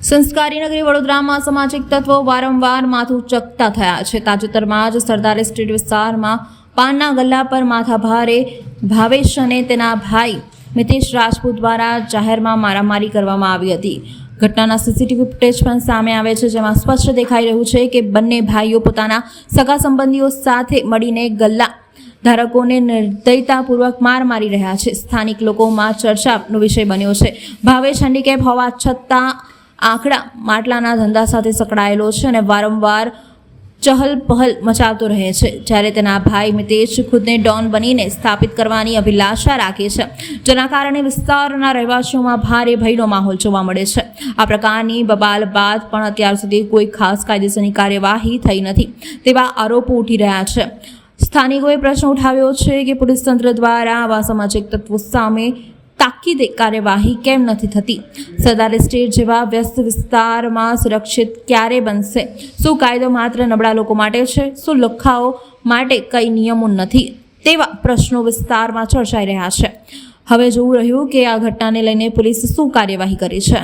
સંસ્કારી નગરી વડોદરામાં સામાજિક તત્વો વારંવાર માથું ચકતા થયા છે। તાજેતરમાં જ સરદાર સ્ટ્રીટ વિસ્તારમાં પાનના ગલ્લા પર માથાભારે ભાવેશ અને તેના ભાઈ મિતેશ રાજપૂત દ્વારા જાહેરમાં મારામારી કરવામાં આવી હતી। ઘટનાના સીસીટીવી ફૂટેજ પણ સામે આવે છે, જેમાં સ્પષ્ટ દેખાઈ રહ્યું છે કે બંને ભાઈઓ પોતાના સગા સંબંધીઓ સાથે મળીને ગલ્લા ધારકોને નિર્દયતાપૂર્વક માર મારી રહ્યા છે। સ્થાનિક લોકોમાં ચર્ચાનો વિષય બન્યો છે। ભાવેશ હેન્ડીકેપ હોવા છતાં આંકડા માટલાના ધંધા સાથે સંકળાયેલો છે અને વારંવાર ચહલ પહલ મચાવતો રહે છે, જ્યારે તેના ભાઈ મિતેશ ખુદને ડોન બનીને સ્થાપિત કરવાની અભિલાષા રાખે છે, જેના કારણે વિસ્તારના રહેવાસીઓમાં ભારે ભયનો માહોલ જોવા મળે છે। આ પ્રકારની બબાલ બાદ પણ અત્યાર સુધી કોઈ ખાસ કાયદેસરની કાર્યવાહી થઈ નથી તેવા આરોપો ઉઠી રહ્યા છે। સ્થાનિકોએ પ્રશ્ન ઉઠાવ્યો છે કે પોલીસ તંત્ર દ્વારા આવા સામાજિક તત્વો સામે તાકીદે કાર્યવાહી કેમ નથી થતી? સરદાર સ્ટ્રીટ જેવા વ્યસ્ત વિસ્તારમાં સુરક્ષિત ક્યારે બનશે? શું કાયદો માત્ર નબળા લોકો માટે છે? શું લખાઓ માટે કંઈ નિયમો નથી? તેવા પ્રશ્નો વિસ્તારમાં ચર્ચાઈ રહ્યા છે। હવે જોવું રહ્યું કે આ ઘટનાને લઈને પોલીસ શું કાર્યવાહી કરી છે।